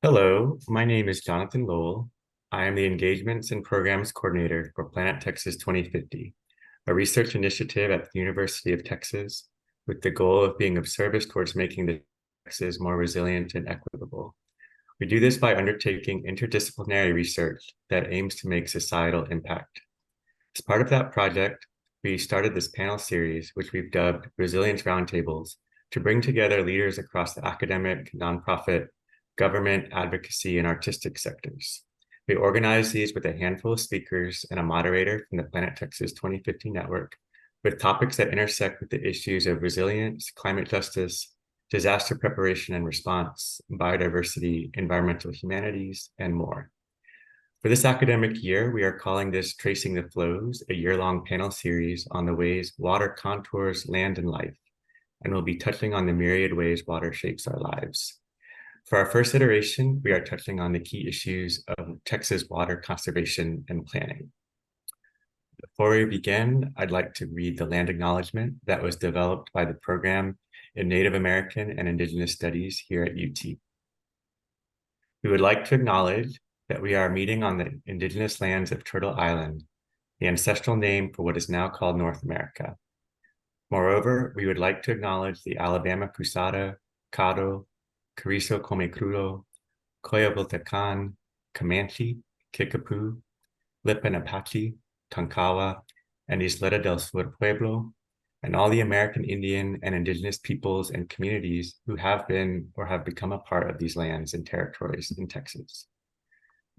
Hello, my name is Jonathan Lowell. I am the Engagements and Programs Coordinator for Planet Texas 2050, a research initiative at the University of Texas with the goal of being of service towards making the Texas more resilient and equitable. We do this by undertaking interdisciplinary research that aims to make societal impact. As part of that project, we started this panel series, which we've dubbed Resilience Roundtables, to bring together leaders across the academic, nonprofit, government, advocacy, and artistic sectors. We organize these with a handful of speakers and a moderator from the Planet Texas 2050 network, with topics that intersect with the issues of resilience, climate justice, disaster preparation and response, biodiversity, environmental humanities, and more. For this academic year, we are calling this Tracing the Flows, a year-long panel series on the ways water contours land and life, and we'll be touching on the myriad ways water shapes our lives. For our first iteration, we are touching on the key issues of Texas water conservation and planning. Before we begin, I'd like to read the land acknowledgement that was developed by the program in Native American and Indigenous Studies here at UT. We would like to acknowledge that we are meeting on the indigenous lands of Turtle Island, the ancestral name for what is now called North America. Moreover, we would like to acknowledge the Alabama Cusara, Caddo, Carrizo Comecrudo, Coyahuiltecan, Comanche, Kickapoo, Lipan Apache, Tonkawa, and Isleta del Sur Pueblo, and all the American Indian and Indigenous peoples and communities who have been or have become a part of these lands and territories in Texas.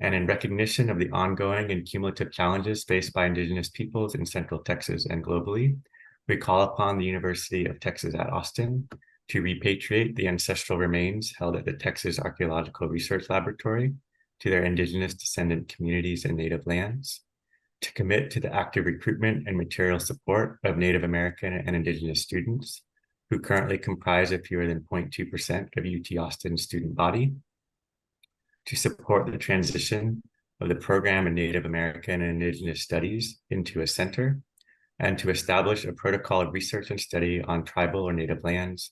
And in recognition of the ongoing and cumulative challenges faced by Indigenous peoples in Central Texas and globally, we call upon the University of Texas at Austin to repatriate the ancestral remains held at the Texas Archaeological Research Laboratory to their Indigenous descendant communities and native lands, to commit to the active recruitment and material support of Native American and Indigenous students, who currently comprise of fewer than 0.2% of UT Austin's student body, to support the transition of the program in Native American and Indigenous studies into a center, and to establish a protocol of research and study on tribal or native lands,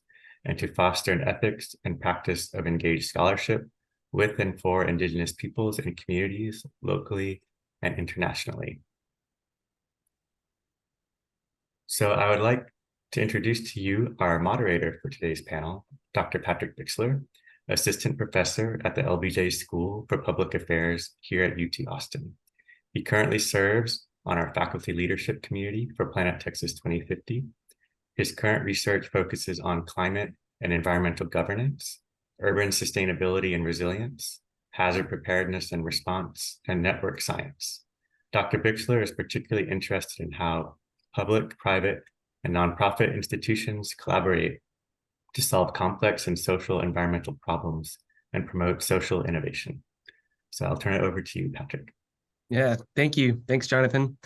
and to foster an ethics and practice of engaged scholarship with and for Indigenous peoples and communities locally and internationally. So I would like to introduce to you our moderator for today's panel, Dr. Patrick Bixler, Assistant Professor at the LBJ School for Public Affairs here at UT Austin. He currently serves on our faculty leadership community for Planet Texas 2050. His current research focuses on climate and environmental governance, urban sustainability and resilience, hazard preparedness and response, and network science. Dr. Bixler is particularly interested in how public, private, and nonprofit institutions collaborate to solve complex and social environmental problems and promote social innovation. So I'll turn it over to you, Patrick. Yeah, thank you. Thanks, Jonathan.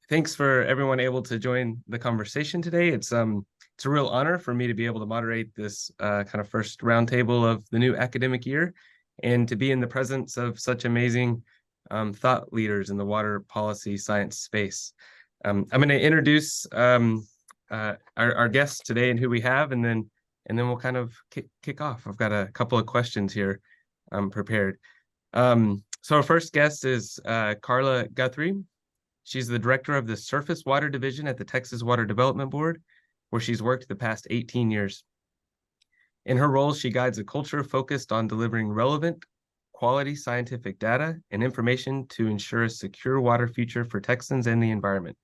Thanks for everyone able to join the conversation today. It's a real honor for me to be able to moderate this kind of first roundtable of the new academic year, and to be in the presence of such amazing thought leaders in the water policy science space. I'm going to introduce our guests today and who we have, and then we'll kind of kick off. I've got a couple of questions here prepared. So our first guest is Carla Guthrie. She's the director of the Surface Water Division at the Texas Water Development Board, where she's worked the past 18 years. In her role, she guides a culture focused on delivering relevant, quality scientific data and information to ensure a secure water future for Texans and the environment.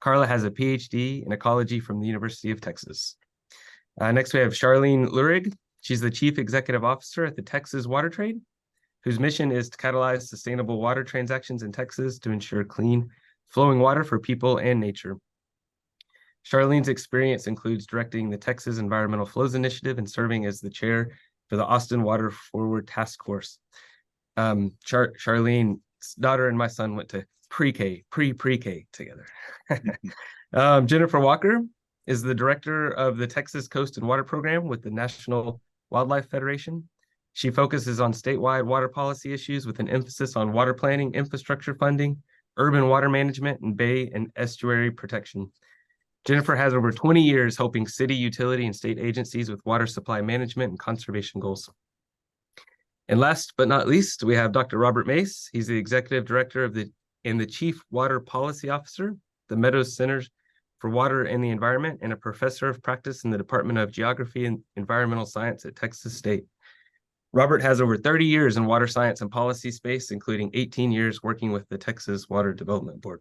Carla has a PhD in ecology from the University of Texas. Next, we have Charlene Lurig. She's the Chief Executive Officer at the Texas Water Trade, whose mission is to catalyze sustainable water transactions in Texas to ensure clean, flowing water for people and nature. Charlene's experience includes directing the Texas Environmental Flows Initiative and serving as the chair for the Austin Water Forward Task Force. Charlene's daughter and my son went to pre-K together. Jennifer Walker is the director of the Texas Coast and Water Program with the National Wildlife Federation. She focuses on statewide water policy issues with an emphasis on water planning, infrastructure funding, urban water management, and bay and estuary protection. Jennifer has over 20 years helping city, utility, and state agencies with water supply management and conservation goals. And last but not least, we have Dr. Robert Mace. He's the Executive Director and the Chief Water Policy Officer, the Meadows Centers for Water and the Environment, and a Professor of Practice in the Department of Geography and Environmental Science at Texas State. Robert has over 30 years in water science and policy space, including 18 years working with the Texas Water Development Board.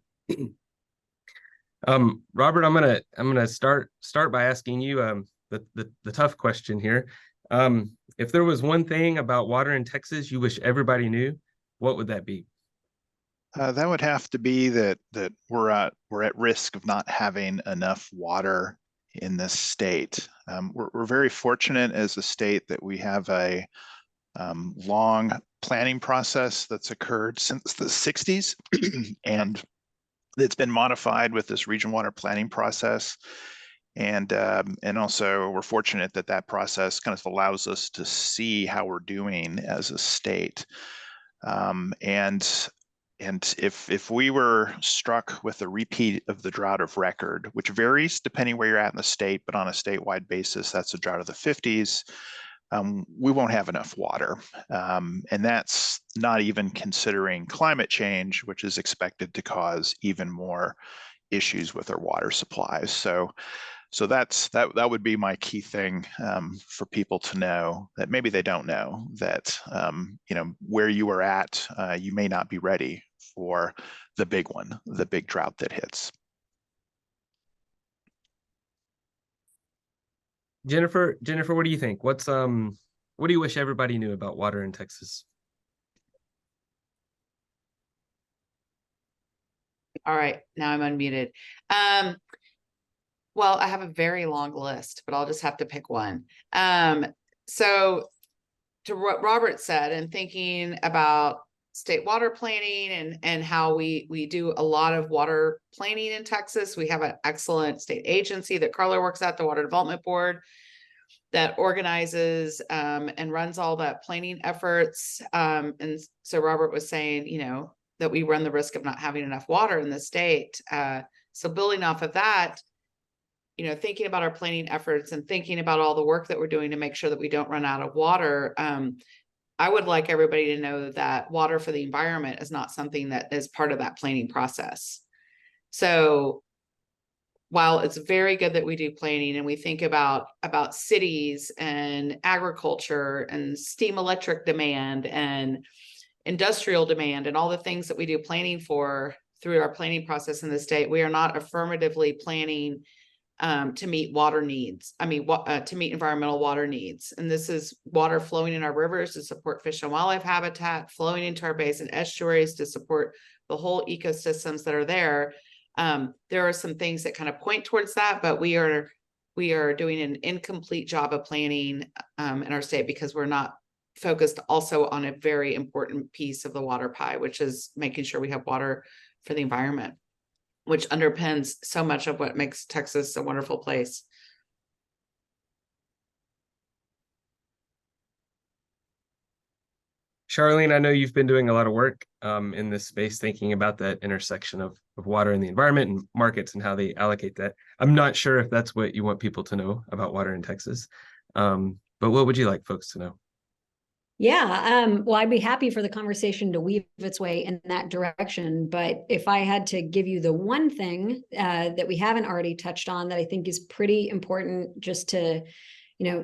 Robert, I'm gonna start by asking you the tough question here. If there was one thing about water in Texas you wish everybody knew, what would that be? That would have to be that we're at risk of not having enough water in this state. We're very fortunate as a state that we have a long planning process that's occurred since the 60s, and it's been modified with this regional water planning process. And also we're fortunate that that process kind of allows us to see how we're doing as a state. And if we were struck with a repeat of the drought of record, which varies depending where you're at in the state, but on a statewide basis, that's a drought of the 50s, we won't have enough water. And that's not even considering climate change, which is expected to cause even more issues with our water supplies. So that would be my key thing for people to know, that maybe they don't know, that where you are at, you may not be ready for the big one, the big drought that hits. Jennifer, what do you think? What do you wish everybody knew about water in Texas? All right, now I'm unmuted. Well, I have a very long list, but I'll just have to pick one. So to what Robert said, and thinking about state water planning and how we do a lot of water planning in Texas. We have an excellent state agency that Carla works at, the Water Development Board, that organizes and runs all that planning efforts. And so Robert was saying, that we run the risk of not having enough water in the state. So building off of that, thinking about our planning efforts and thinking about all the work that we're doing to make sure that we don't run out of water. I would like everybody to know that water for the environment is not something that is part of that planning process. So while it's very good that we do planning and we think about cities and agriculture and steam electric demand and industrial demand and all the things that we do planning for through our planning process in the state, we are not affirmatively planning to meet water needs. To meet environmental water needs. And this is water flowing in our rivers to support fish and wildlife habitat, flowing into our basin estuaries to support the whole ecosystems that are there. There are some things that kind of point towards that, but we are doing an incomplete job of planning in our state because we're not focused also on a very important piece of the water pie, which is making sure we have water for the environment, which underpins so much of what makes Texas a wonderful place. Charlene, I know you've been doing a lot of work in this space, thinking about that intersection of water and the environment and markets and how they allocate that. I'm not sure if that's what you want people to know about water in Texas, but what would you like folks to know? Yeah, well, I'd be happy for the conversation to weave its way in that direction. But if I had to give you the one thing that we haven't already touched on that I think is pretty important just to,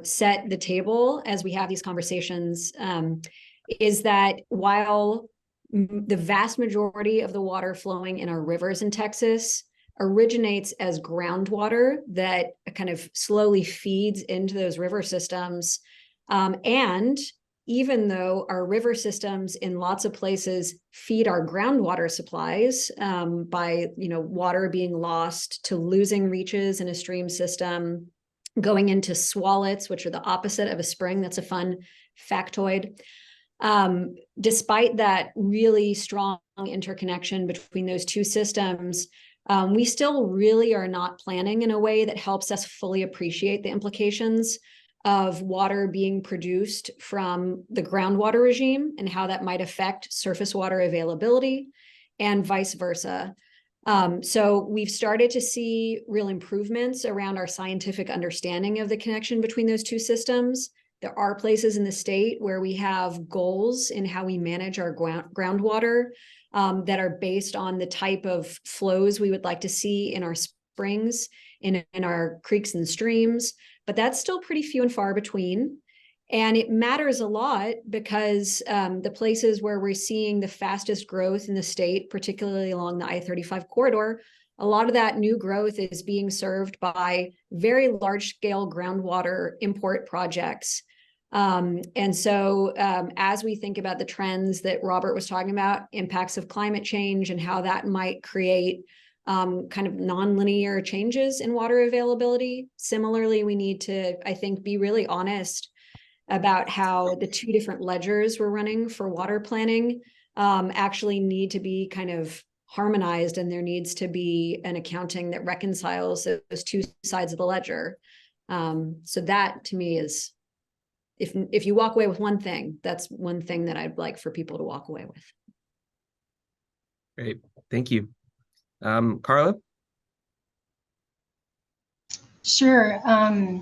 set the table as we have these conversations, is that while the vast majority of the water flowing in our rivers in Texas originates as groundwater that kind of slowly feeds into those river systems, and even though our river systems in lots of places feed our groundwater supplies by, water being lost to losing reaches in a stream system, going into swallets, which are the opposite of a spring. That's a fun factoid. Despite that really strong interconnection between those two systems, we still really are not planning in a way that helps us fully appreciate the implications of water being produced from the groundwater regime and how that might affect surface water availability and vice versa. So we've started to see real improvements around our scientific understanding of the connection between those two systems, There are places in the state where we have goals in how we manage our groundwater that are based on the type of flows we would like to see in our springs, in our creeks and streams, but that's still pretty few and far between. And it matters a lot because the places where we're seeing the fastest growth in the state, particularly along the I-35 corridor, a lot of that new growth is being served by very large-scale groundwater import projects. And so as we think about the trends that Robert was talking about, impacts of climate change and how that might create kind of nonlinear changes in water availability, similarly, we need to, I think, be really honest about how the two different ledgers we're running for water planning actually need to be kind of harmonized, and there needs to be an accounting that reconciles those two sides of the ledger. So that to me is, if you walk away with one thing, that's one thing that I'd like for people to walk away with. Great, thank you. Carla? Sure. I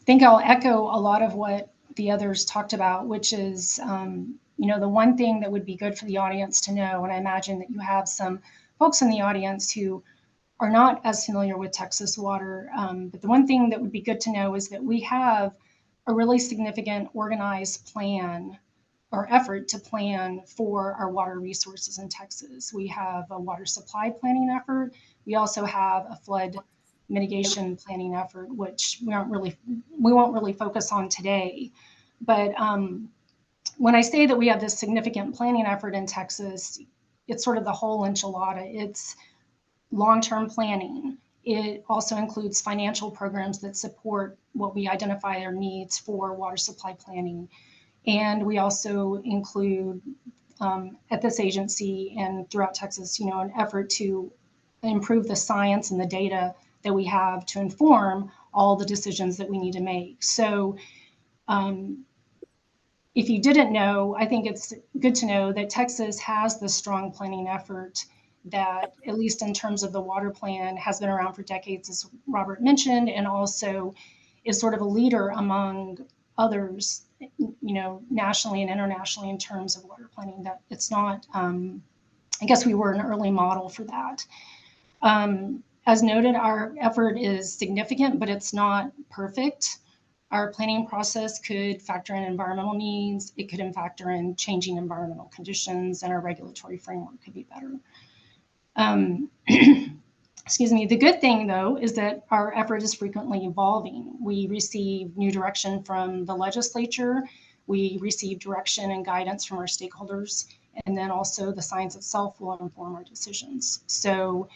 think I'll echo a lot of what the others talked about, which is, you know, the one thing that would be good for the audience to know, and I imagine that you have some folks in the audience who are not as familiar with Texas water, but the one thing that would be good to know is that we have a really significant organized plan or effort to plan for our water resources in Texas. We have a water supply planning effort. We also have a flood mitigation planning effort, which we won't really focus on today. But when I say that we have this significant planning effort in Texas, it's sort of the whole enchilada. It's long-term planning. It also includes financial programs that support what we identify our needs for water supply planning. And we also include at this agency and throughout Texas, you know, an effort to improve the science and the data that we have to inform all the decisions that we need to make. So if you didn't know, I think it's good to know that Texas has this strong planning effort that, at least in terms of the water plan, has been around for decades, as Robert mentioned, and also is sort of a leader among others, you know, nationally and internationally in terms of water planning. That it's not, I guess we were an early model for that. As noted, our effort is significant, but it's not perfect. Our planning process could factor in environmental needs. It could factor in changing environmental conditions, and our regulatory framework could be better. Excuse me. The good thing, though, is that our effort is frequently evolving. We receive new direction from the legislature. We receive direction and guidance from our stakeholders. And then also the science itself will inform our decisions. So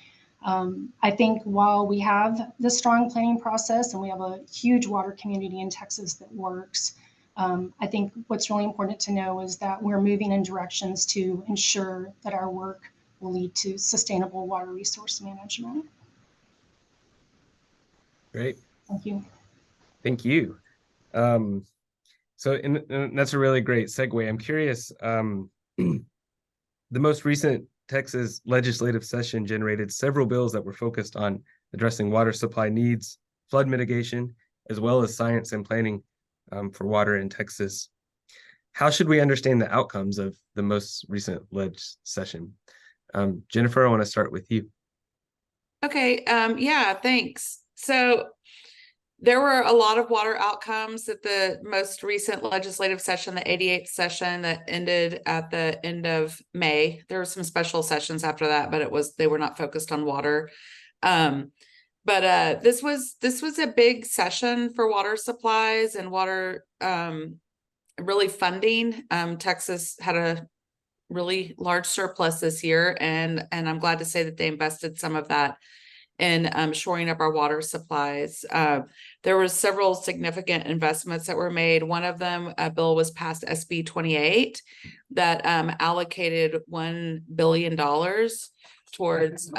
I think while we have this strong planning process and we have a huge water community in Texas that works, I think what's really important to know is that we're moving in directions to ensure that our work will lead to sustainable water resource management. Great. Thank you. Thank you. So that's a really great segue. I'm curious, the most recent Texas legislative session generated several bills that were focused on addressing water supply needs, flood mitigation, as well as science and planning for water in Texas. How should we understand the outcomes of the most recent leg session? Jennifer, I want to start with you. Okay, yeah, thanks. So there were a lot of water outcomes at the most recent legislative session, the 88th session that ended at the end of May. There were some special sessions after that, but they were not focused on water. But this was a big session for water supplies and water really funding. Texas had a really large surplus this year, and I'm glad to say that they invested some of that in shoring up our water supplies. There were several significant investments that were made. One of them, a bill was passed, SB 28, that allocated $1 billion towards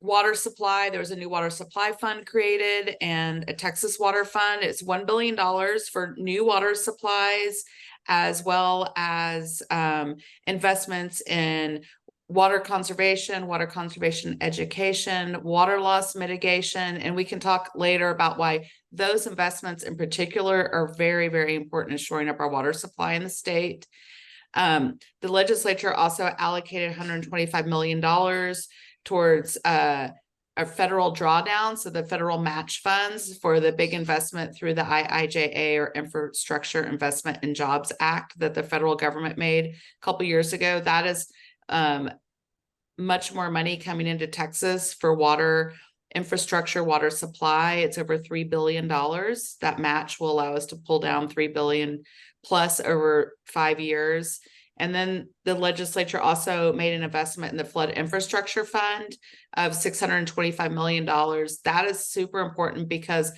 water supply. There was a new water supply fund created and a Texas water fund. It's $1 billion for new water supplies, as well as investments in water conservation education, water loss mitigation, and we can talk later about why those investments in particular are very, very important in shoring up our water supply in the state. The legislature also allocated $125 million towards a federal drawdown, so the federal match funds for the big investment through the IIJA, or Infrastructure Investment and Jobs Act, that the federal government made a couple years ago. That is much more money coming into Texas for water infrastructure, water supply. It's over $3 billion. That match will allow us to pull down $3 billion plus over 5 years. And then the legislature also made an investment in the Flood Infrastructure Fund of $625 million. That is super important because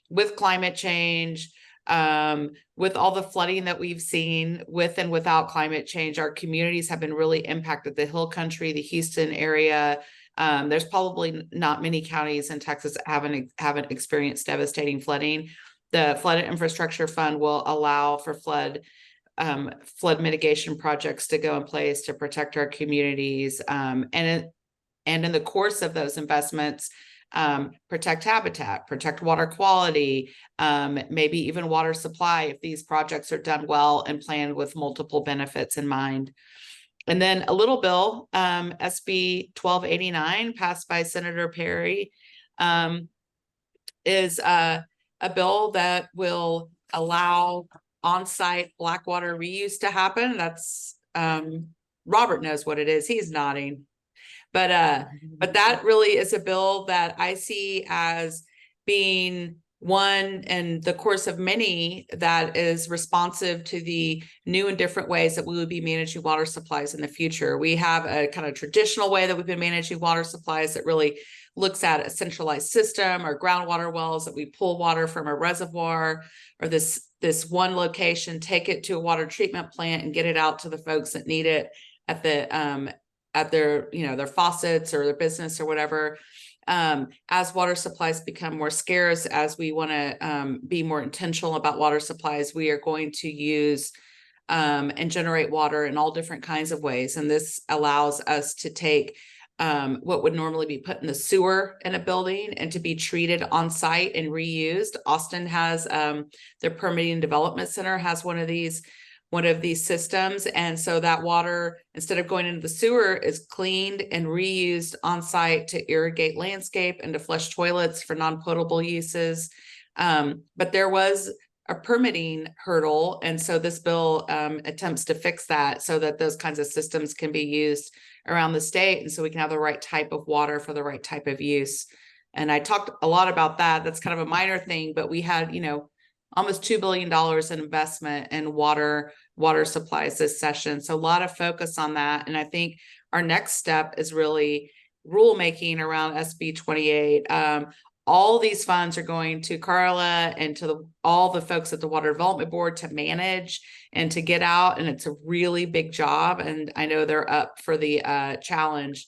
with climate change, with all the flooding that we've seen with and without climate change, our communities have been really impacted. The Hill Country, the Houston area, there's probably not many counties in Texas that haven't experienced devastating flooding. The Flood Infrastructure Fund will allow for flood mitigation projects to go in place to protect our communities, and in the course of those investments, protect habitat, protect water quality, maybe even water supply if these projects are done well and planned with multiple benefits in mind. And then a little bill, SB 1289, passed by Senator Perry, is a bill that will allow on-site black water reuse to happen. That's Robert knows what it is. He's nodding. But that really is a bill that I see as being one in the course of many that is responsive to the new and different ways that we would be managing water supplies in the future. We have a kind of traditional way that we've been managing water supplies that really looks at a centralized system, or groundwater wells that we pull water from a reservoir, or this one location, take it to a water treatment plant and get it out to the folks that need it at the at their, their faucets or their business or whatever. As water supplies become more scarce, as we want to be more intentional about water supplies, we are going to use and generate water in all different kinds of ways. And this allows us to take what would normally be put in the sewer in a building and to be treated on site and reused. Austin has their Permitting and Development Center has one of these systems. And so that water, instead of going into the sewer, is cleaned and reused on site to irrigate landscape and to flush toilets for non-potable uses. But there was a permitting hurdle. And so this bill attempts to fix that so that those kinds of systems can be used around the state. And so we can have the right type of water for the right type of use. And I talked a lot about that. That's kind of a minor thing, but we had, almost $2 billion in investment in water supplies this session. So a lot of focus on that. And I think our next step is really rulemaking around SB 28. All these funds are going to Carla and to all the folks at the Water Development Board to manage and to get out. And it's a really big job. And I know they're up for the challenge.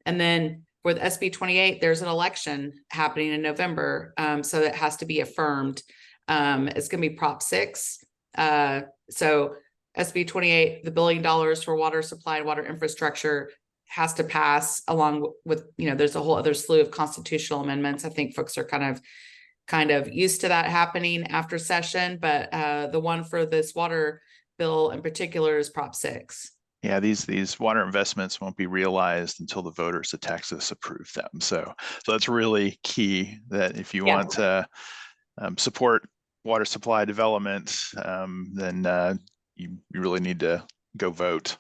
And then with SB 28, there's an election happening in November. So that has to be affirmed. It's going to be Prop 6. So SB 28, the $1 billion for water supply and water infrastructure has to pass, along with, there's a whole other slew of constitutional amendments. I think folks are kind of used to that happening after session, but the one for this water bill in particular is Prop 6. Yeah, these water investments won't be realized until the voters of Texas approve them. So that's really key, that if you want to support water supply development, then you really need to go vote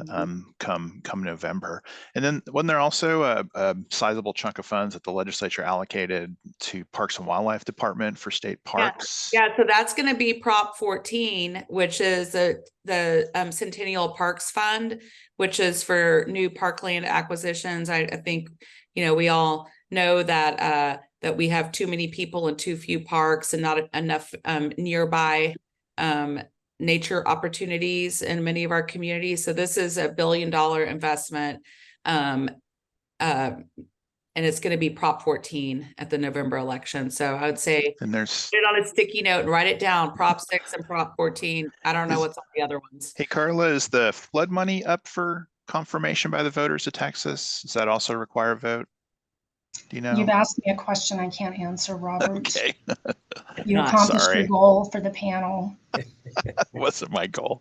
come November. And then wasn't there also a sizable chunk of funds that the legislature allocated to Parks and Wildlife Department for state parks? Yeah, so that's going to be Prop 14, which is the Centennial Parks Fund, which is for new parkland acquisitions. I think, we all know that that we have too many people and too few parks and not enough nearby nature opportunities in many of our communities. So this is a $1 billion investment. And it's going to be Prop 14 at the November election. So I would say, and there's put it on a sticky note and write it down, Prop 6 and Prop 14. I don't know what's on the other ones. Hey, Carla, is the flood money up for confirmation by the voters of Texas? Does that also require a vote? Do you know? You've asked me a question I can't answer, Robert. Okay. You Not. accomplished Sorry. your goal for the panel. Wasn't my goal.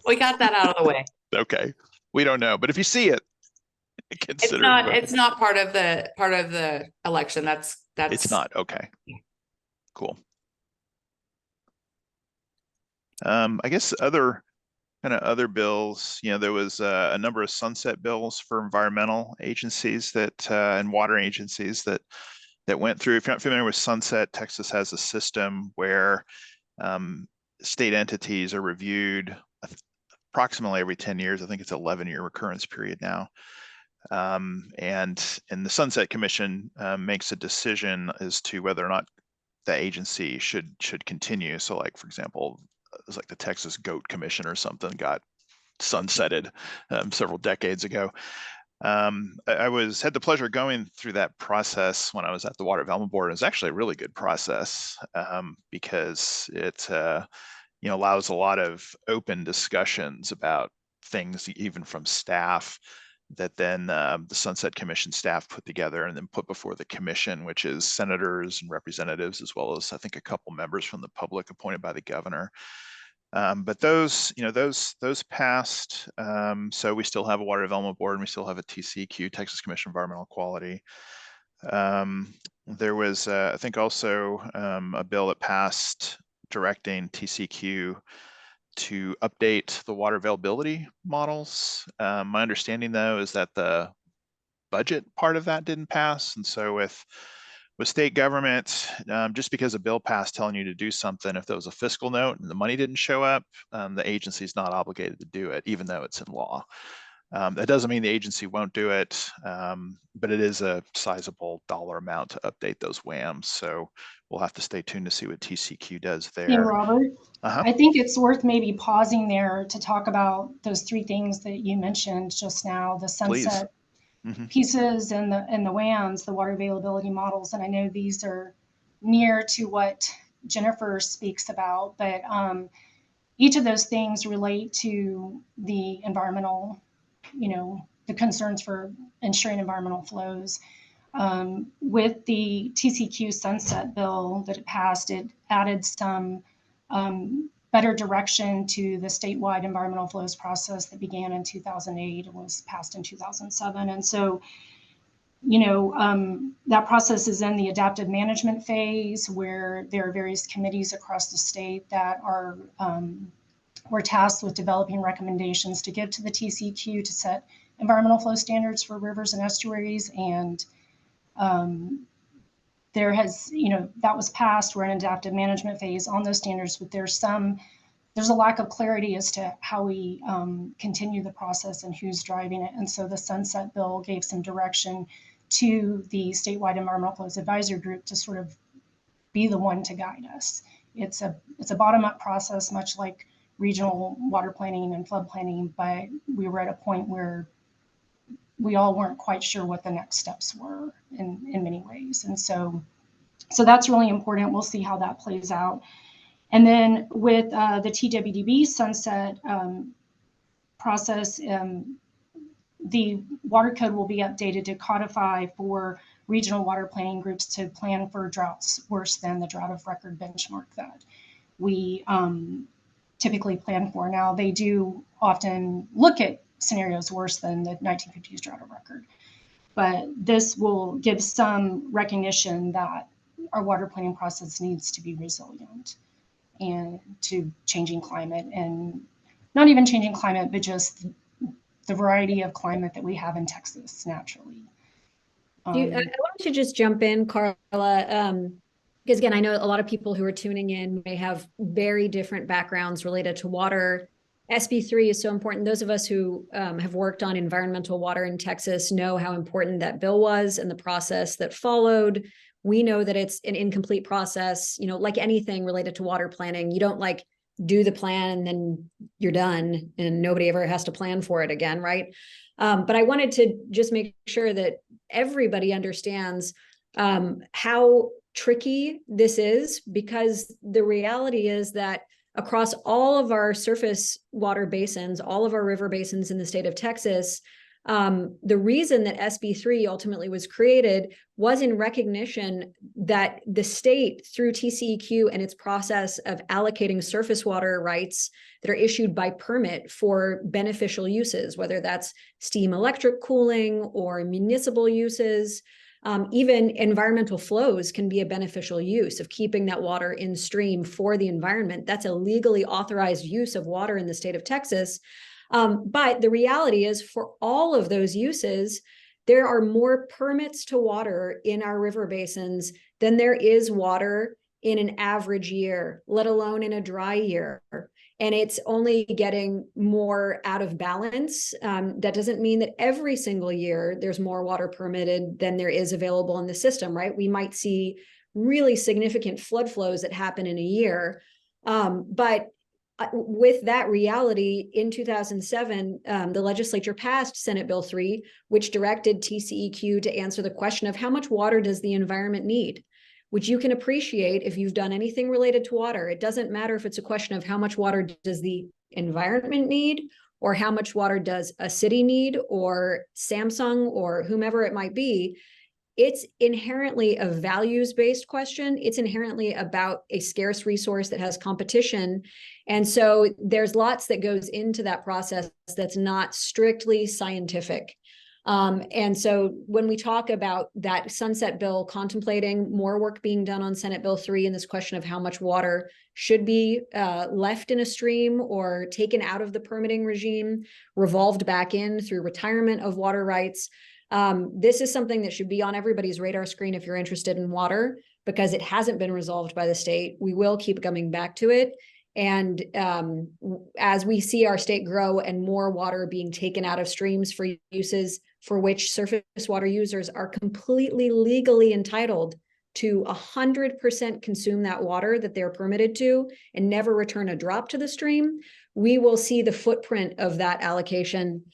We got that out of the way. Okay. We don't know, but if you see it, It's consider not, it. it's not part of the election. That's It's not. Okay. Cool. I guess other bills, there was a number of sunset bills for environmental agencies that and water agencies that went through. If you're not familiar with sunset, Texas has a system where state entities are reviewed approximately every 10 years. I think it's 11-year recurrence period now. And the Sunset Commission makes a decision as to whether or not the agency should continue. So like, for example, it was like the Texas Goat Commission or something got sunsetted several decades ago. I had the pleasure of going through that process when I was at the Water Development Board. It was actually a really good process because it allows a lot of open discussions about things, even from staff, that then the Sunset Commission staff put together and then put before the commission, which is senators and representatives, as well as I think a couple members from the public appointed by the governor. But those passed. So we still have a Water Development Board, and we still have a TCQ, Texas Commission on Environmental Quality. There was, I think, also a bill that passed directing TCQ to update the water availability models. My understanding, though, is that the budget part of that didn't pass, and so with state government, just because a bill passed telling you to do something, if there was a fiscal note and the money didn't show up, the agency's not obligated to do it, even though it's in law. That doesn't mean the agency won't do it, but it is a sizable dollar amount to update those WAMs. So we'll have to stay tuned to see what TCQ does there. Hey, Robert, I think it's worth maybe pausing there to talk about those three things that you mentioned just now, the sunset pieces and the WAMs, the water availability models. And I know these are near to what Jennifer speaks about, but each of those things relate to the environmental, the concerns for ensuring environmental flows. With the TCQ sunset bill that it passed, it added some better direction to the statewide environmental flows process that began in 2008 and was passed in 2007. And so, that process is in the adaptive management phase, where there are various committees across the state that are were tasked with developing recommendations to give to the TCQ to set environmental flow standards for rivers and estuaries. And there has, that was passed. We're in adaptive management phase on those standards, but there's a lack of clarity as to how we continue the process and who's driving it. And so the sunset bill gave some direction to the statewide environmental flows advisory group to sort of be the one to guide us. It's a bottom-up process, much like regional water planning and flood planning, but we were at a point where we all weren't quite sure what the next steps were in many ways. And so that's really important. We'll see how that plays out. And then with the TWDB sunset process, the water code will be updated to codify for regional water planning groups to plan for droughts worse than the drought of record benchmark that we typically plan for. Now, they do often look at scenarios worse than the 1950s drought of record, but this will give some recognition that our water planning process needs to be resilient and to changing climate, and not even changing climate, but just the variety of climate that we have in Texas naturally. I wanted to just jump in, Carla, because again, I know a lot of people who are tuning in may have very different backgrounds related to water. SB3 is so important. Those of us who have worked on environmental water in Texas know how important that bill was and the process that followed. We know that it's an incomplete process, like anything related to water planning. You don't do the plan and then you're done and nobody ever has to plan for it again, right? But I wanted to just make sure that everybody understands how tricky this is, because the reality is that across all of our surface water basins, all of our river basins in the state of Texas, the reason that SB3 ultimately was created was in recognition that the state, through TCEQ and its process of allocating surface water rights that are issued by permit for beneficial uses, whether that's steam electric cooling or municipal uses, even environmental flows can be a beneficial use of keeping that water in stream for the environment. That's a legally authorized use of water in the state of Texas. But the reality is, for all of those uses, there are more permits to water in our river basins than there is water in an average year, let alone in a dry year. And it's only getting more out of balance. That doesn't mean that every single year there's more water permitted than there is available in the system, right? We might see really significant flood flows that happen in a year. But with that reality, in 2007, the legislature passed Senate Bill 3, which directed TCEQ to answer the question of how much water does the environment need, which you can appreciate if you've done anything related to water. It doesn't matter if it's a question of how much water does the environment need, or how much water does a city need, or Samsung, or whomever it might be. It's inherently a values-based question. It's inherently about a scarce resource that has competition. And so there's lots that goes into that process that's not strictly scientific. And so when we talk about that sunset bill contemplating more work being done on Senate Bill 3 and this question of how much water should be left in a stream or taken out of the permitting regime, revolved back in through retirement of water rights, this is something that should be on everybody's radar screen if you're interested in water, because it hasn't been resolved by the state. We will keep coming back to it. And as we see our state grow and more water being taken out of streams for uses for which surface water users are completely legally entitled to 100% consume that water that they're permitted to and never return a drop to the stream, we will see the footprint of that allocation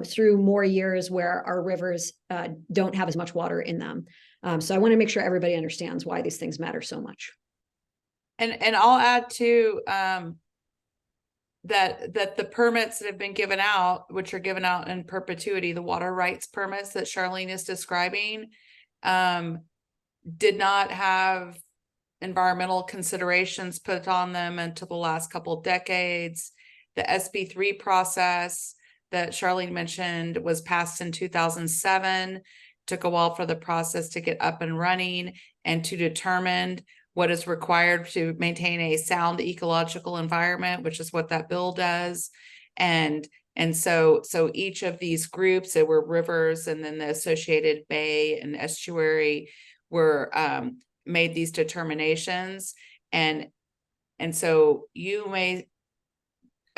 through more years where our rivers don't have as much water in them. So I want to make sure everybody understands why these things matter so much. And I'll add to that the permits that have been given out, which are given out in perpetuity, the water rights permits that Charlene is describing, did not have environmental considerations put on them until the last couple of decades. The SB3 process that Charlene mentioned was passed in 2007. Took a while for the process to get up and running and to determine what is required to maintain a sound ecological environment, which is what that bill does. And so each of these groups, there were rivers and then the associated bay and estuary, were made these determinations. And so a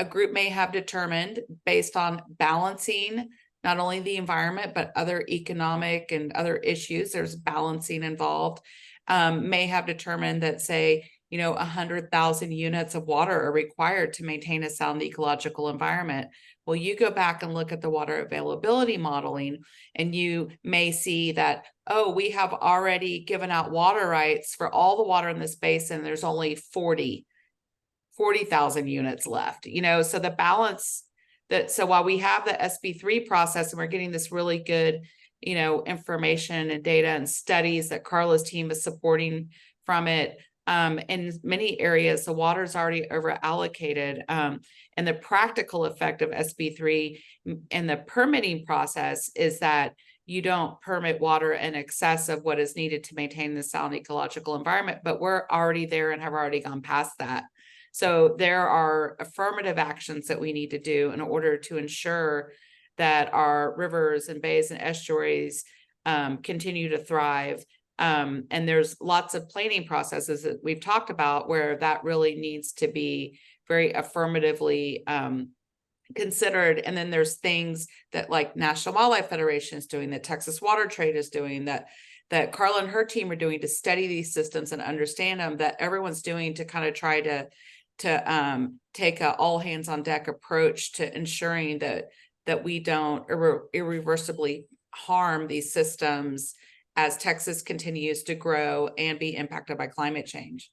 group may have determined, based on balancing not only the environment, but other economic and other issues, there's balancing involved, may have determined that, say, 100,000 units of water are required to maintain a sound ecological environment. Well, you go back and look at the water availability modeling, and you may see that, oh, we have already given out water rights for all the water in this basin. There's only 40,000 units left, so the balance so while we have the SB3 process and we're getting this really good, information and data and studies that Carla's team is supporting from it, in many areas, the water is already over allocated. And the practical effect of SB3 and the permitting process is that you don't permit water in excess of what is needed to maintain the sound ecological environment, but we're already there and have already gone past that. So there are affirmative actions that we need to do in order to ensure that our rivers and bays and estuaries continue to thrive. And there's lots of planning processes that we've talked about where that really needs to be very affirmatively considered. And then there's things that like National Wildlife Federation is doing, that Texas Water Trade is doing, that Carla and her team are doing to study these systems and understand them, that everyone's doing to kind of try to take a all hands on deck approach to ensuring that we don't irreversibly harm these systems as Texas continues to grow and be impacted by climate change.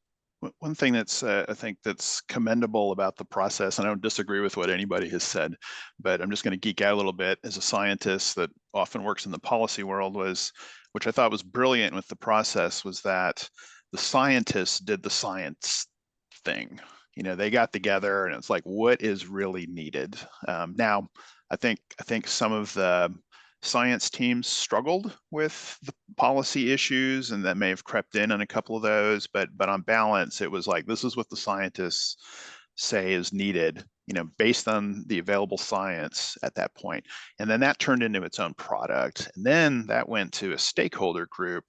One thing that's I think that's commendable about the process, and I don't disagree with what anybody has said, but I'm just going to geek out a little bit as a scientist that often works in the policy world, which I thought was brilliant with the process, was that the scientists did the science thing. They got together and it's like, what is really needed? Now, I think some of the science teams struggled with the policy issues, and that may have crept in on a couple of those, but on balance, it was like, this is what the scientists say is needed, based on the available science at that point. And then that turned into its own product. And then that went to a stakeholder group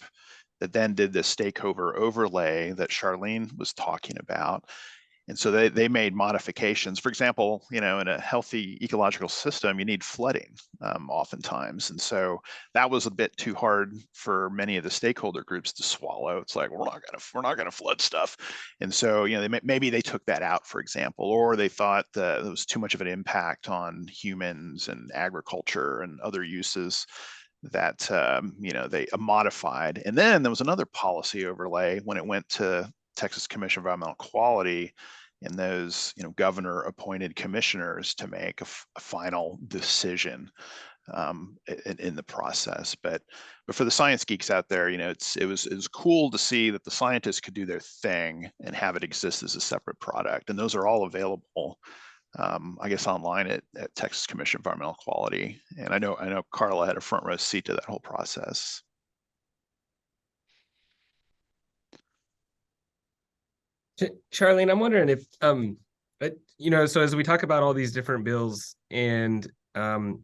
that then did the stakeholder overlay that Charlene was talking about. And so they made modifications. For example, in a healthy ecological system, you need flooding oftentimes. And so that was a bit too hard for many of the stakeholder groups to swallow. It's like, we're not gonna flood stuff. And so, maybe they took that out, for example, or they thought that there was too much of an impact on humans and agriculture and other uses that they modified. And then there was another policy overlay when it went to Texas Commission of Environmental Quality and those governor appointed commissioners to make a final decision in the process. But for the science geeks out there, it was cool to see that the scientists could do their thing and have it exist as a separate product. And those are all available, I guess, online at Texas Commission of Environmental Quality. And I know Carla had a front row seat to that whole process. Charlene, I'm wondering if, so as we talk about all these different bills and kind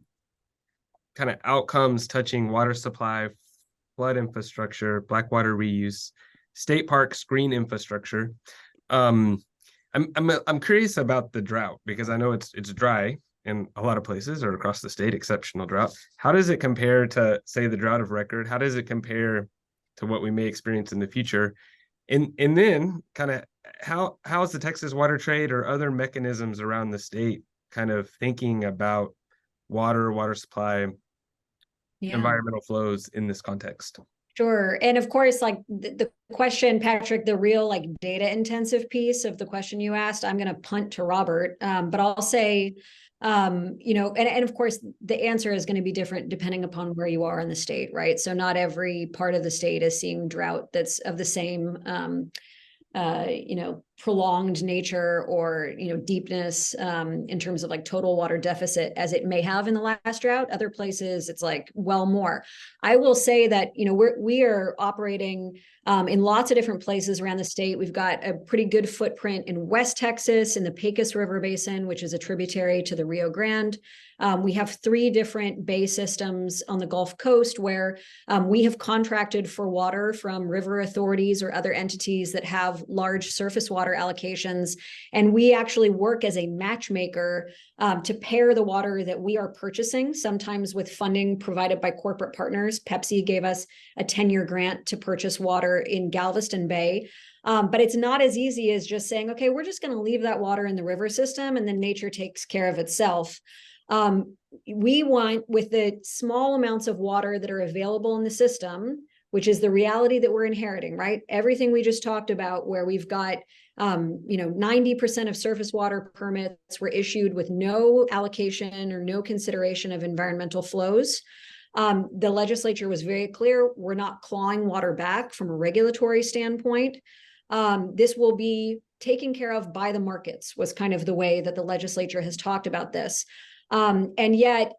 of outcomes touching water supply, flood infrastructure, black water reuse, state parks, green infrastructure, I'm curious about the drought, because I know it's dry in a lot of places or across the state, exceptional drought. How does it compare to, say, the drought of record? How does it compare to what we may experience in the future? And then kind of how is the Texas water trade or other mechanisms around the state kind of thinking about water supply, environmental flows in this context? Sure. And of course, like the question, Patrick, the real like data intensive piece of the question you asked, I'm going to punt to Robert. But I'll say, and of course, the answer is going to be different depending upon where you are in the state, right? So not every part of the state is seeing drought that's of the same, prolonged nature or, deepness in terms of like total water deficit as it may have in the last drought. Other places it's like, well, more. I will say that, we are operating in lots of different places around the state. We've got a pretty good footprint in West Texas in the Pecos River Basin, which is a tributary to the Rio Grande. We have 3 different bay systems on the Gulf Coast where we have contracted for water from river authorities or other entities that have large surface water allocations. And we actually work as a matchmaker to pair the water that we are purchasing, sometimes with funding provided by corporate partners. Pepsi gave us a 10-year grant to purchase water in Galveston Bay. But it's not as easy as just saying, okay, we're just going to leave that water in the river system and then nature takes care of itself. We want, with the small amounts of water that are available in the system, which is the reality that we're inheriting, right? Everything we just talked about, where we've got, 90% of surface water permits were issued with no allocation or no consideration of environmental flows. The legislature was very clear, we're not clawing water back from a regulatory standpoint. This will be taken care of by the markets, was kind of the way that the legislature has talked about this. And yet,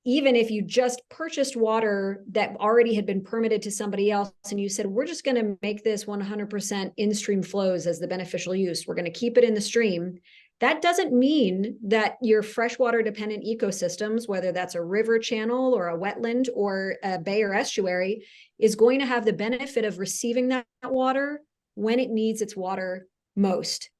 even if you just purchased water that already had been permitted to somebody else and you said, we're just going to make this 100% in-stream flows as the beneficial use, we're going to keep it in the stream, that doesn't mean that your freshwater dependent ecosystems, whether that's a river channel or a wetland or a bay or estuary, is going to have the benefit of receiving that water when it needs its water most.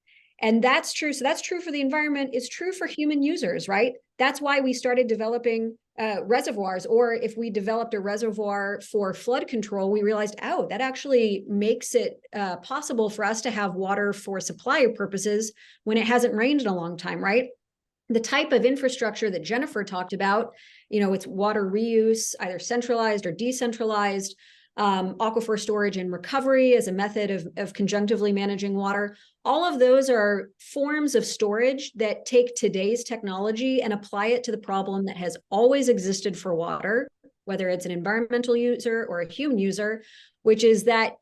And that's true. So that's true for the environment. It's true for human users, right? That's why we started developing reservoirs. Or if we developed a reservoir for flood control, we realized, oh, that actually makes it possible for us to have water for supply purposes when it hasn't rained in a long time, right? The type of infrastructure that Jennifer talked about, it's water reuse, either centralized or decentralized. aquifer storage and recovery as a method of conjunctively managing water. All of those are forms of storage that take today's technology and apply it to the problem that has always existed for water, whether it's an environmental user or a human user, which is that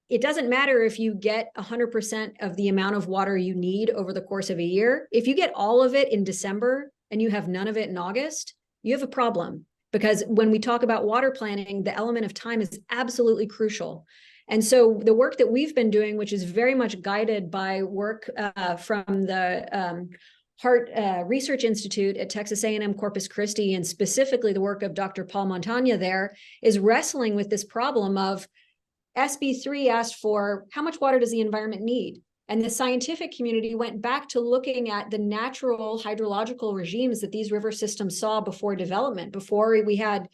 it doesn't matter if you get 100% of the amount of water you need over the course of a year. If you get all of it in December and you have none of it in August, you have a problem. Because when we talk about water planning, the element of time is absolutely crucial. And so the work that we've been doing, which is very much guided by work from the Hart Research Institute at Texas A&M Corpus Christi, and specifically the work of Dr. Paul Montagna there, is wrestling with this problem of SB3 asked for how much water does the environment need? And the scientific community went back to looking at the natural hydrological regimes that these river systems saw before development, before we had,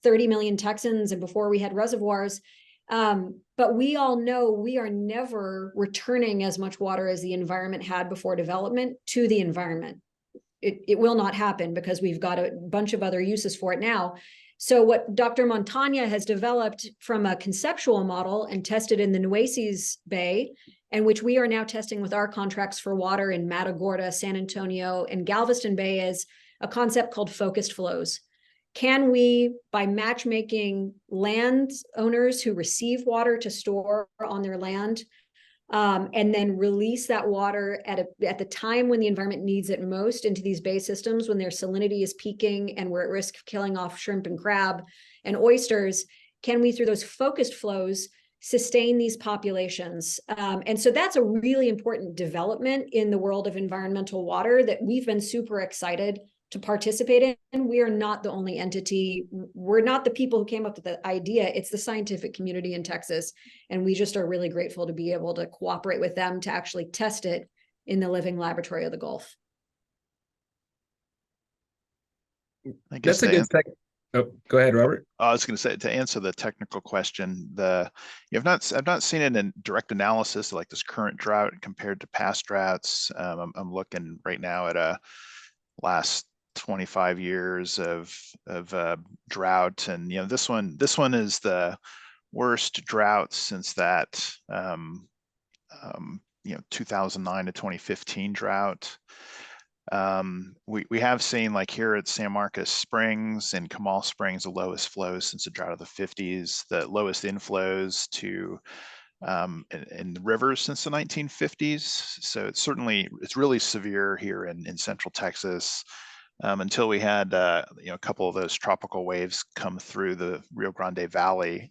30 million Texans and before we had reservoirs. But we all know we are never returning as much water as the environment had before development to the environment. It will not happen because we've got a bunch of other uses for it now. So what Dr. Montagna has developed from a conceptual model and tested in the Nueces Bay, and which we are now testing with our contracts for water in Matagorda, San Antonio, and Galveston Bay, is a concept called focused flows. Can we, by matchmaking land owners who receive water to store on their land, and then release that water at the time when the environment needs it most into these bay systems, when their salinity is peaking and we're at risk of killing off shrimp and crab and oysters, can we, through those focused flows, sustain these populations? And so that's a really important development in the world of environmental water that we've been super excited to participate in. We are not the only entity. We're not the people who came up with the idea. It's the scientific community in Texas. And we just are really grateful to be able to cooperate with them to actually test it in the living laboratory of the Gulf. I guess That's a good second. Oh, go ahead, Robert. I was going to say, to answer the technical question, I've not seen it in direct analysis like this current drought compared to past droughts. I'm looking right now at a last 25 years of drought, and this one is the worst drought since that 2009 to 2015 drought. We have seen, like here at San Marcos Springs and Comal Springs, the lowest flows since the drought of the 50s, the lowest inflows to in the rivers since the 1950s. So it's really severe here in Central Texas. Until we had a couple of those tropical waves come through the Rio Grande Valley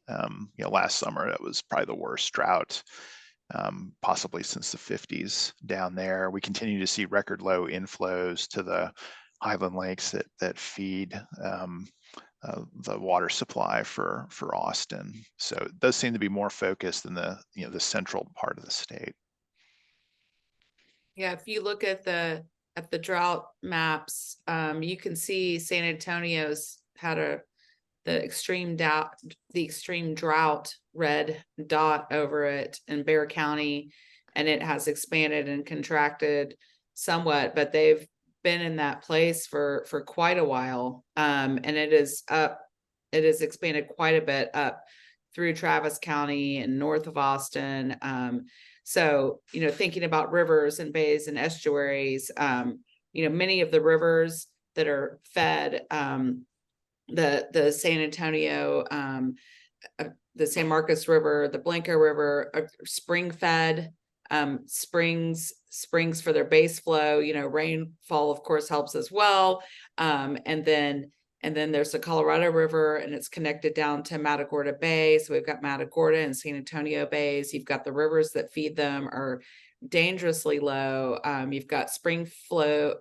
last summer. That was probably the worst drought possibly since the 50s down there. We continue to see record low inflows to the highland lakes that feed the water supply for Austin. So it does seem to be more focused in the central part of the state. Yeah, if you look at the drought maps, you can see San Antonio's had the extreme drought red dot over it in Bexar County, and it has expanded and contracted somewhat, but they've been in that place for quite a while. And it has expanded quite a bit up through Travis County and north of Austin. So, thinking about rivers and bays and estuaries, many of the rivers that are fed, the San Antonio, the San Marcos River, the Blanco River, are spring fed, springs for their base flow. Rainfall, of course, helps as well. And then there's the Colorado River, and it's connected down to Matagorda Bay. So we've got Matagorda and San Antonio bays. You've got the rivers that feed them are dangerously low. You've got spring flow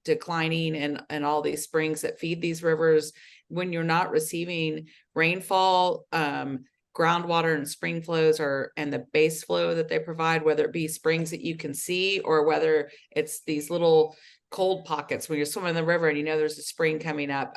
declining and all these springs that feed these rivers. When you're not receiving rainfall, groundwater and spring flows and the base flow that they provide, whether it be springs that you can see or whether it's these little cold pockets when you're swimming in the river and there's a spring coming up,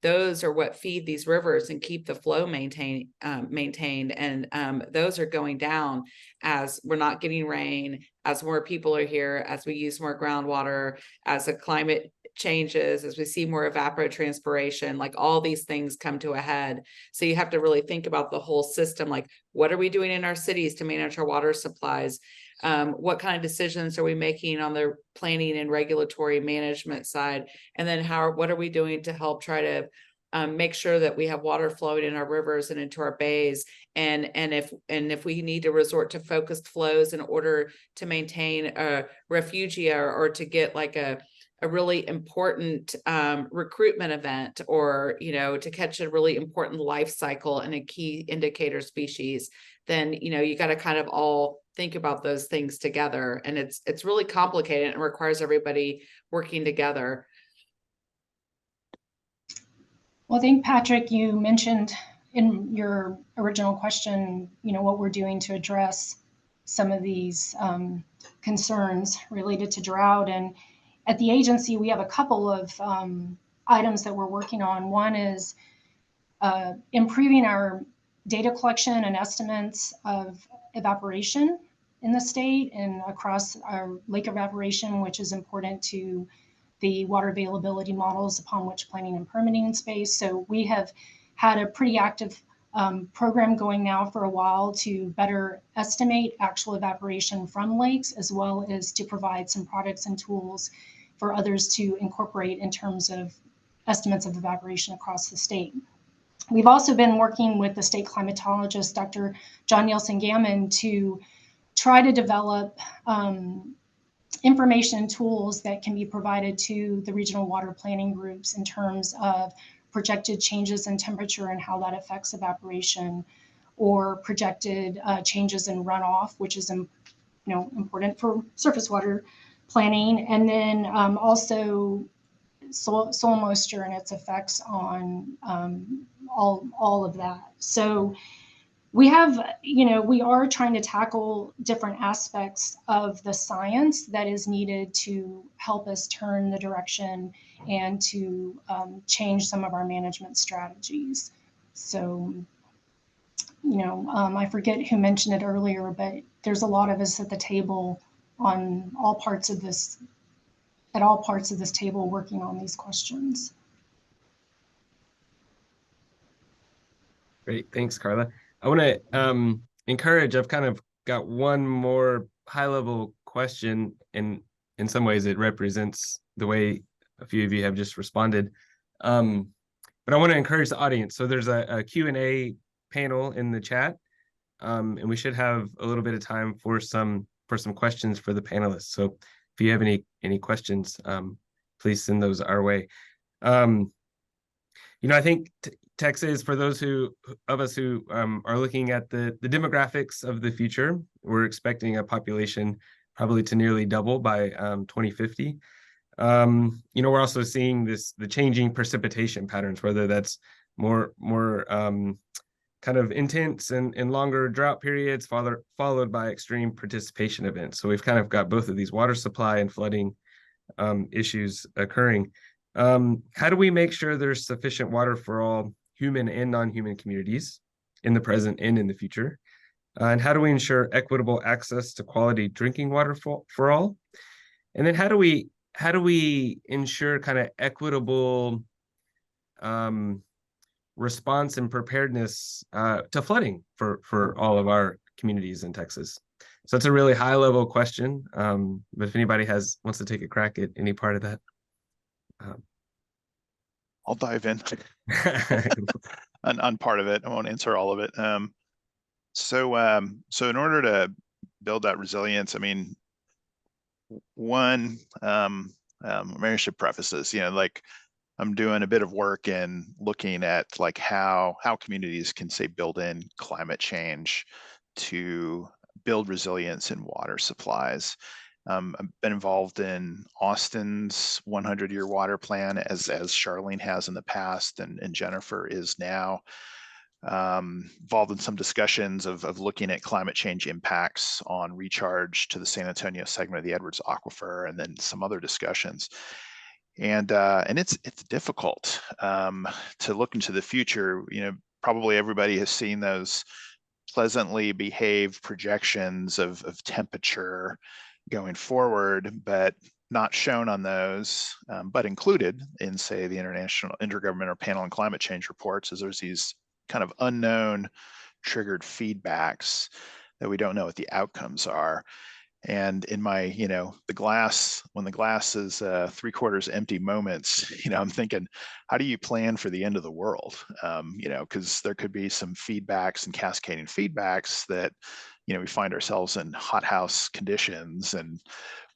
those are what feed these rivers and keep the flow maintained. And those are going down as we're not getting rain, as more people are here, as we use more groundwater, as the climate changes, as we see more evapotranspiration, like all these things come to a head. So you have to really think about the whole system, like what are we doing in our cities to manage our water supplies? What kind of decisions are we making on the planning and regulatory management side? And then what are we doing to help try to make sure that we have water flowing in our rivers and into our bays, and if we need to resort to focused flows in order to maintain a refugia, or to get like a really important recruitment event, or to catch a really important life cycle and a key indicator species, then you got to kind of all think about those things together, and it's really complicated and requires everybody working together. Well, I think, Patrick, you mentioned in your original question, what we're doing to address some of these concerns related to drought. And at the agency, we have a couple of items that we're working on. One is improving our data collection and estimates of evaporation in the state and across our lake evaporation, which is important to the water availability models upon which planning and permitting is based. So we have had a pretty active program going now for a while to better estimate actual evaporation from lakes, as well as to provide some products and tools for others to incorporate in terms of estimates of evaporation across the state. We've also been working with the state climatologist, Dr. John Nielsen Gammon, to try to develop information tools that can be provided to the regional water planning groups in terms of projected changes in temperature and how that affects evaporation, or projected changes in runoff, which is important for surface water planning, and then also soil moisture and its effects on all of that. So we have, we are trying to tackle different aspects of the science that is needed to help us turn the direction and to change some of our management strategies. So, I forget who mentioned it earlier, but there's a lot of us at the table on all parts of this table working on these questions. Great, thanks, Carla. I want to encourage, I've kind of got one more high-level question, and in some ways it represents the way a few of you have just responded. But I want to encourage the audience. So there's a Q&A panel in the chat, and we should have a little bit of time for some questions for the panelists. So if you have any questions, please send those our way. I think Texas, for those of us who are looking at the demographics of the future, we're expecting a population probably to nearly double by 2050. We're also seeing the changing precipitation patterns, whether that's more kind of intense and longer drought periods followed by extreme precipitation events. So we've kind of got both of these water supply and flooding issues occurring. How do we make sure there's sufficient water for all human and non-human communities in the present and in the future? And how do we ensure equitable access to quality drinking water for all? And then how do we ensure kind of equitable response and preparedness to flooding for all of our communities in Texas? So it's a really high level question, but if anybody wants to take a crack at any part of that. I'll dive in on part of it. I won't answer all of it. So in order to build that resilience, I mean, one, maybe I should preface this, like I'm doing a bit of work in looking at like how communities can say build in climate change to build resilience in water supplies. I've been involved in Austin's 100-year water plan, as Charlene has in the past, and Jennifer is now. Involved in some discussions of looking at climate change impacts on recharge to the San Antonio segment of the Edwards Aquifer, and then some other discussions. And it's difficult to look into the future. Probably everybody has seen those pleasantly behaved projections of temperature going forward, but not shown on those, but included in, say, the Intergovernmental Panel on Climate Change reports, is there's these kind of unknown triggered feedbacks that we don't know what the outcomes are. And in my, the glass, when the glass is 3/4 empty moments, I'm thinking, how do you plan for the end of the world? Because there could be some feedbacks and cascading feedbacks that, we find ourselves in hothouse conditions and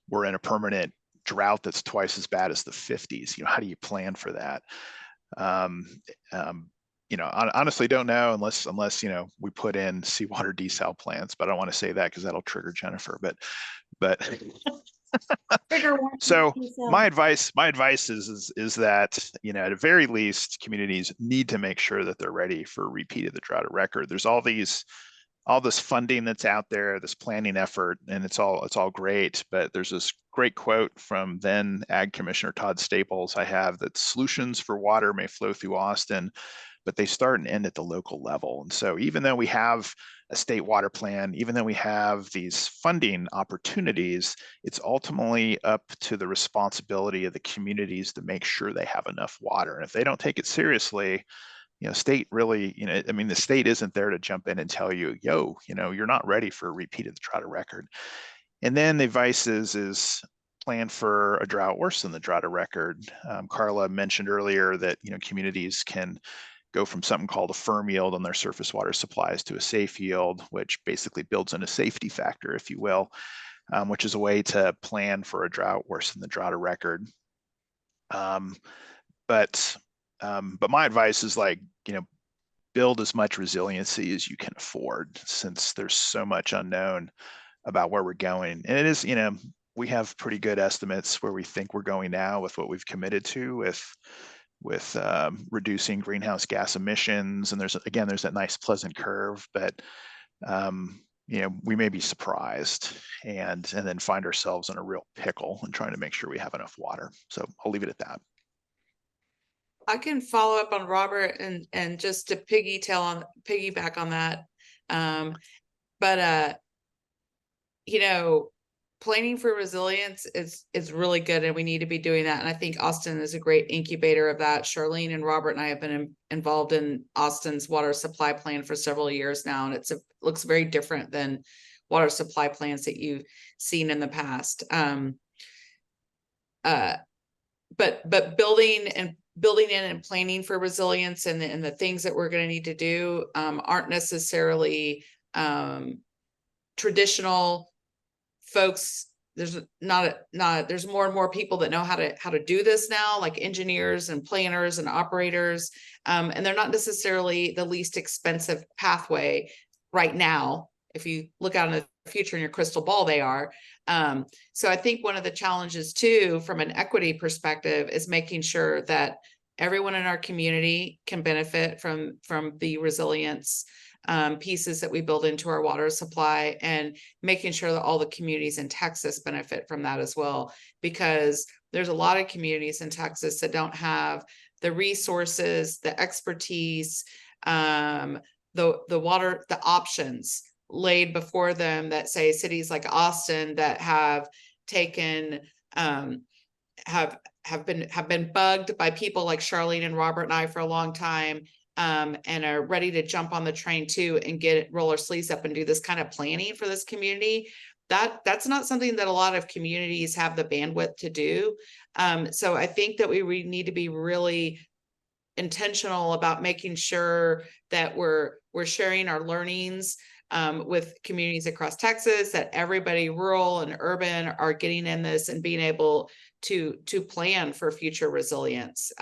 we're in a permanent drought that's twice as bad as the 50s. How do you plan for that? Honestly don't know unless we put in seawater desal plants, but I don't want to say that because that'll trigger Jennifer. But so my advice is that, at the very least, communities need to make sure that they're ready for a repeat of the drought of record. There's all this funding that's out there, this planning effort, and it's all great. But there's this great quote from then Ag Commissioner Todd Staples I have, that solutions for water may flow through Austin, but they start and end at the local level. And so even though we have a state water plan, even though we have these funding opportunities, it's ultimately up to the responsibility of the communities to make sure they have enough water. And if they don't take it seriously, state really, the state isn't there to jump in and tell you, you're not ready for a repeat of the drought of record. And then the advice is plan for a drought worse than the drought of record. Carla mentioned earlier that, communities can go from something called a firm yield on their surface water supplies to a safe yield, which basically builds in a safety factor, if you will, which is a way to plan for a drought worse than the drought of record. But my advice is build as much resiliency as you can afford, since there's so much unknown about where we're going. And it is, we have pretty good estimates where we think we're going now with what we've committed to with reducing greenhouse gas emissions. And there's that nice pleasant curve, but we may be surprised and then find ourselves in a real pickle and trying to make sure we have enough water. So I'll leave it at that. I can follow up on Robert and just to piggyback on that. Planning for resilience is really good, and we need to be doing that. And I think Austin is a great incubator of that. Charlene and Robert and I have been involved in Austin's water supply plan for several years now, and it looks very different than water supply plans that you've seen in the past. But building in and planning for resilience and the things that we're going to need to do aren't necessarily traditional folks. There's there's more and more people that know how to do this now, like engineers and planners and operators, and they're not necessarily the least expensive pathway right now. If you look out in the future in your crystal ball, they are. So I think one of the challenges too, from an equity perspective, is making sure that everyone in our community can benefit from the resilience pieces that we build into our water supply, and making sure that all the communities in Texas benefit from that as well, because there's a lot of communities in Texas that don't have the resources, the expertise, the water, the options laid before them that, say, cities like Austin that have taken have been bugged by people like Charlene and Robert and I for a long time, and are ready to jump on the train too and roll our sleeves up and do this kind of planning for this community. That's not something that a lot of communities have the bandwidth to do. So I think that we need to be really intentional about making sure that we're sharing our learnings with communities across Texas, that everybody, rural and urban, are getting in this and being able to plan for future resilience.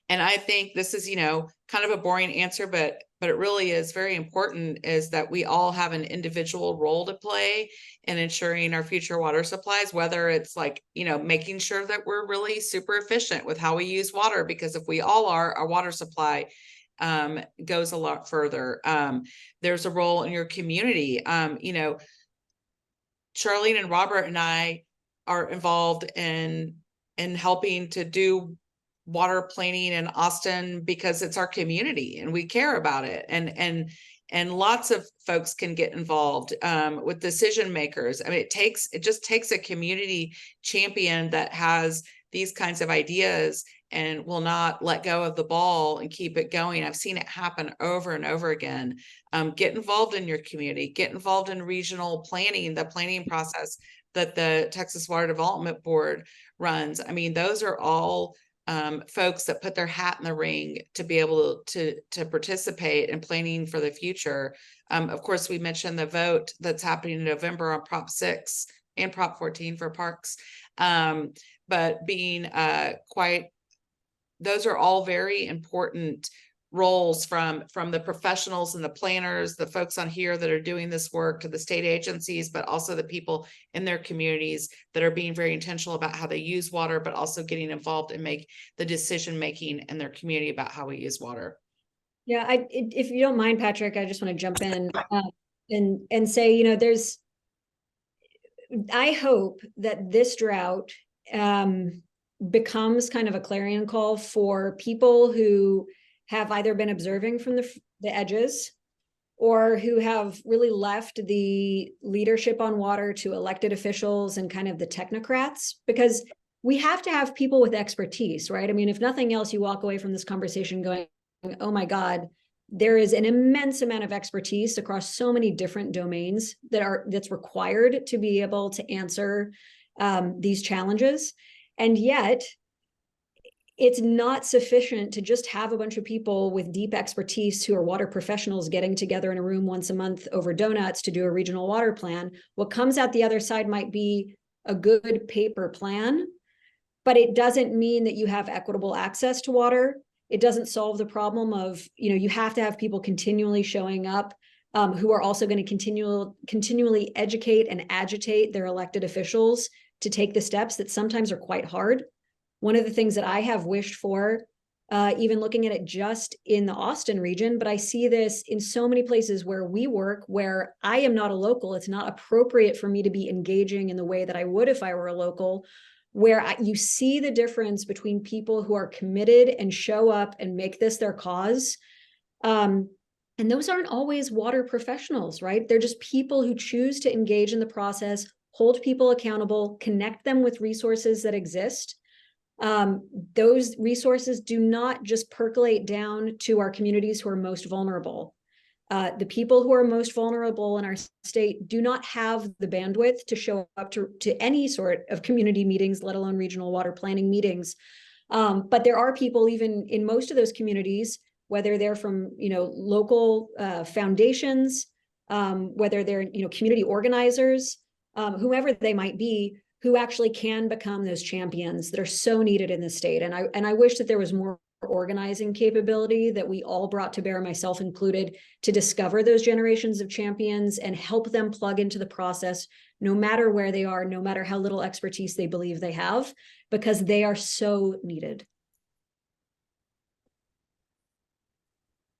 And I think this is, kind of a boring answer, but it really is very important, is that we all have an individual role to play in ensuring our future water supplies, whether it's making sure that we're really super efficient with how we use water, because if we all are, our water supply goes a lot further. There's a role in your community. Charlene and Robert and I are involved in helping to do water planning in Austin because it's our community and we care about it. and lots of folks can get involved with decision makers. I mean, it just takes a community champion that has these kinds of ideas and will not let go of the ball and keep it going. I've seen it happen over and over again. Get involved in your community, get involved in regional planning, the planning process that the Texas Water Development Board runs. I mean, those are all folks that put their hat in the ring to be able to participate in planning for the future. Of course, we mentioned the vote that's happening in November on Prop 6 and Prop 14 for parks. But being those are all very important roles from the professionals and the planners, the folks on here that are doing this work, to the state agencies, but also the people in their communities that are being very intentional about how they use water, but also getting involved and make the decision making in their community about how we use water. Yeah, if you don't mind, Patrick, I just want to jump in and say, you know, I hope that this drought becomes kind of a clarion call for people who have either been observing from the edges, or who have really left the leadership on water to elected officials and kind of the technocrats, because we have to have people with expertise, right? I mean, if nothing else, you walk away from this conversation going, oh my God, there is an immense amount of expertise across so many different domains that's required to be able to answer these challenges. And yet, it's not sufficient to just have a bunch of people with deep expertise who are water professionals getting together in a room once a month over donuts to do a regional water plan. What comes out the other side might be a good paper plan, but it doesn't mean that you have equitable access to water. It doesn't solve the problem of, you know, you have to have people continually showing up who are also going to continually educate and agitate their elected officials to take the steps that sometimes are quite hard. One of the things that I have wished for, even looking at it just in the Austin region, but I see this in so many places where we work, where I am not a local. It's not appropriate for me to be engaging in the way that I would if I were a local, where you see the difference between people who are committed and show up and make this their cause. And those aren't always water professionals, right? They're just people who choose to engage in the process, hold people accountable, connect them with resources that exist. Those resources do not just percolate down to our communities who are most vulnerable. The people who are most vulnerable in our state do not have the bandwidth to show up to any sort of community meetings, let alone regional water planning meetings. But there are people even in most of those communities, whether they're from, you know, local foundations, whether they're, you know, community organizers, whoever they might be, who actually can become those champions that are so needed in the state. And I wish that there was more organizing capability that we all brought to bear, myself included, to discover those generations of champions and help them plug into the process, no matter where they are, no matter how little expertise they believe they have, because they are so needed.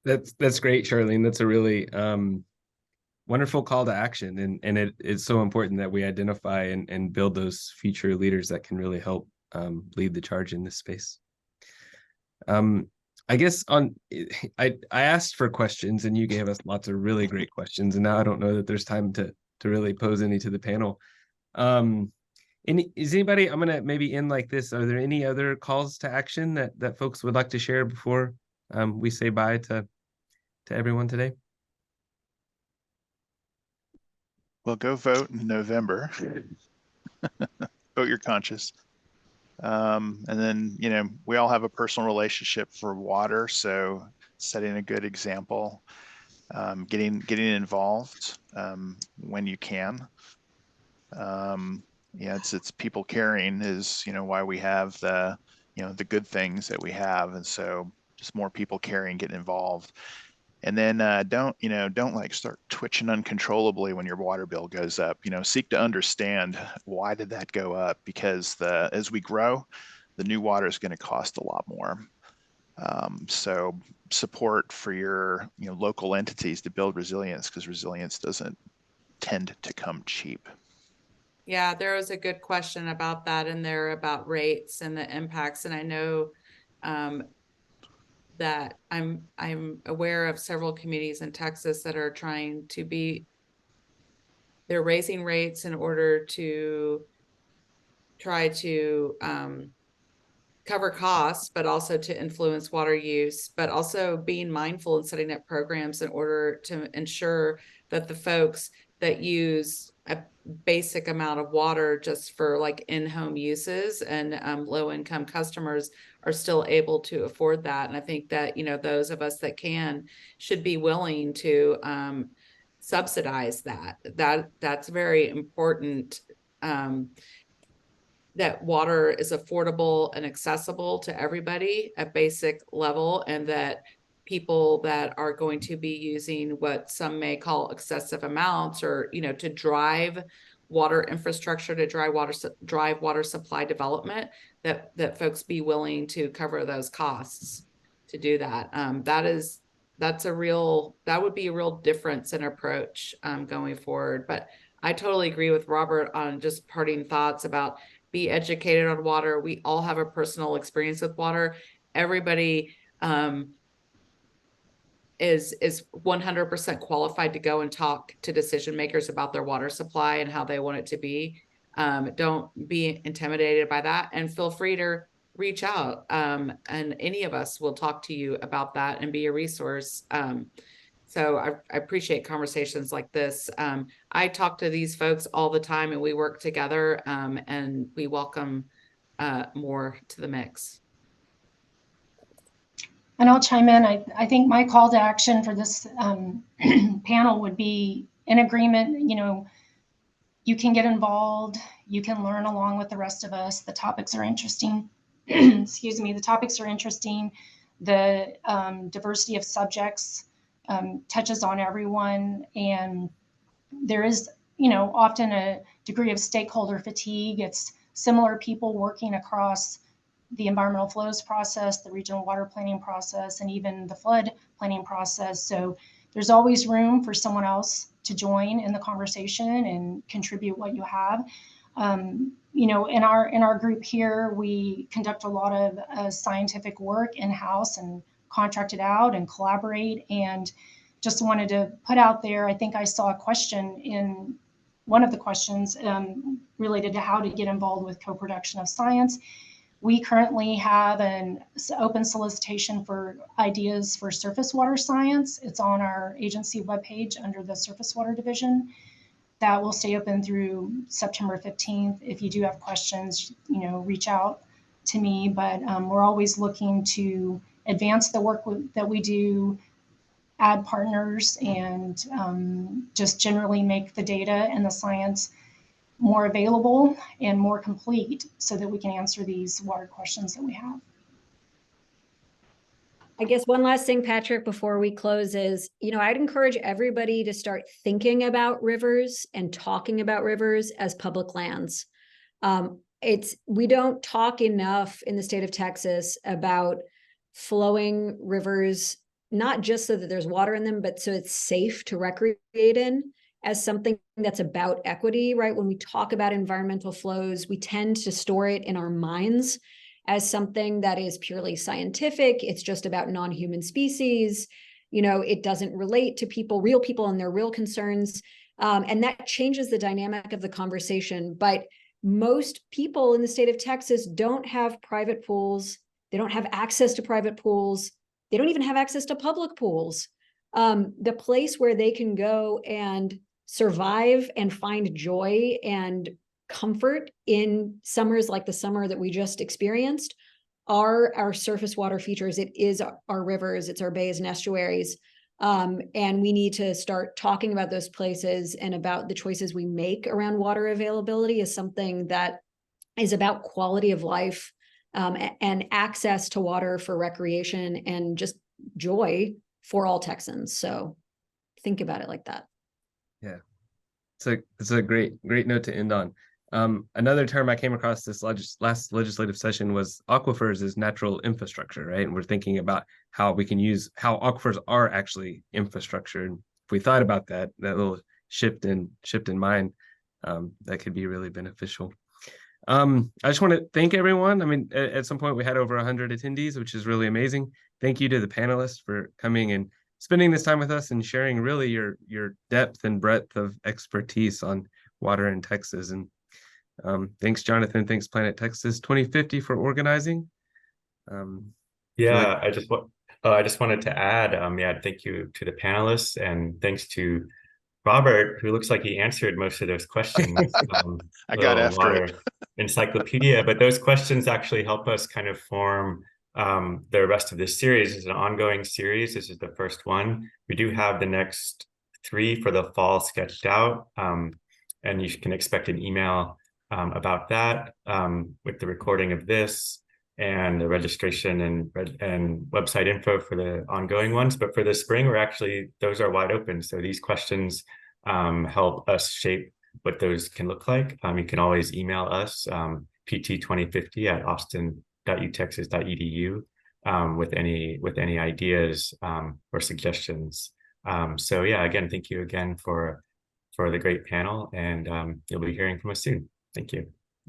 That's great, Charlene. That's a really wonderful call to action, and it's so important that we identify and build those future leaders that can really help lead the charge in this space. I guess I asked for questions and you gave us lots of really great questions, and now I don't know that there's time to really pose any to the panel. Is anybody, I'm gonna maybe end like this, are there any other calls to action that folks would like to share before we say bye to everyone today? Well, go vote in November. Vote your conscience. And then, you know, we all have a personal relationship for water, so setting a good example, getting involved when you can. Yeah, it's people caring is, you know, why we have the, you know, the good things that we have, and so just more people caring, getting involved. And then don't like start twitching uncontrollably when your water bill goes up. You know, seek to understand why did that go up, because as we grow, the new water is going to cost a lot more. So support for your, you know, local entities to build resilience, because resilience doesn't tend to come cheap. Yeah, there was a good question about that in there about rates and the impacts. And I know that I'm aware of several communities in Texas that are trying to they're raising rates in order to try to cover costs, but also to influence water use, but also being mindful and setting up programs in order to ensure that the folks that use a basic amount of water just for like in-home uses and low-income customers are still able to afford that. And I think that, you know, those of us that can should be willing to subsidize that. That's very important. That water is affordable and accessible to everybody at basic level, and that people that are going to be using what some may call excessive amounts, or, you know, to drive water infrastructure, to drive water supply development, that folks be willing to cover those costs to do that. That would be a real difference in approach going forward. But I totally agree with Robert on just parting thoughts about be educated on water. We all have a personal experience with water. Everybody is 100% qualified to go and talk to decision makers about their water supply and how they want it to be. Don't be intimidated by that, and feel free to reach out. And any of us will talk to you about that and be a resource. So I appreciate conversations like this. I talk to these folks all the time, and we work together, and we welcome more to the mix. And I'll chime in. I think my call to action for this panel would be in agreement. You know, you can get involved. You can learn along with the rest of us. The topics are interesting. Excuse me. The topics are interesting. The diversity of subjects touches on everyone, and there is, you know, often a degree of stakeholder fatigue. It's similar people working across the environmental flows process, the regional water planning process, and even the flood planning process. So there's always room for someone else to join in the conversation and contribute what you have. You know, in our group here, we conduct a lot of scientific work in-house and contract it out and collaborate. And just wanted to put out there, I think I saw a question in one of the questions related to how to get involved with co-production of science. We currently have an open solicitation for ideas for surface water science. It's on our agency webpage under the surface water division. That will stay open through September 15th. If you do have questions, you know, reach out to me. But we're always looking to advance the work that we do, add partners, and just generally make the data and the science more available and more complete so that we can answer these water questions that we have. I guess one last thing, Patrick, before we close is, you know, I'd encourage everybody to start thinking about rivers and talking about rivers as public lands. We don't talk enough in the state of Texas about flowing rivers, not just so that there's water in them, but so it's safe to recreate in, as something that's about equity, right? When we talk about environmental flows, we tend to store it in our minds as something that is purely scientific. It's just about non-human species. You know, it doesn't relate to people, real people and their real concerns. And that changes the dynamic of the conversation. But most people in the state of Texas don't have private pools. They don't have access to private pools. They don't even have access to public pools. The place where they can go and survive and find joy and comfort in summers like the summer that we just experienced are our surface water features. It is our rivers, it's our bays and estuaries. And we need to start talking about those places and about the choices we make around water availability as something that is about quality of life, and access to water for recreation and just joy for all Texans. So think about it like that. Yeah, it's a great note to end on. Another term I came across this last legislative session was aquifers as natural infrastructure, right? And we're thinking about how we can use how aquifers are actually infrastructure. And if we thought about that little shift in mind, that could be really beneficial. I just want to thank everyone. I mean, at some point we had over 100 attendees, which is really amazing. thank you to the panelists for coming and spending this time with us and sharing really your depth and breadth of expertise on water in Texas. And thanks, Jonathan. Thanks, Planet Texas 2050 for organizing. Yeah, I just wanted to add, yeah, thank you to the panelists, and thanks to Robert, who looks like he answered most of those questions. I got after it. Encyclopedia, but those questions actually help us kind of form the rest of this series. It's an ongoing series. This is the first one. We do have the next 3 for the fall sketched out, and you can expect an email about that with the recording of this and the registration and website info for the ongoing ones. But for the spring, those are wide open. So these questions help us shape what those can look like. You can always email us, pt2050@austin.utexas.edu with any ideas or suggestions. So yeah, again, thank you again for the great panel, and you'll be hearing from us soon. Thank you.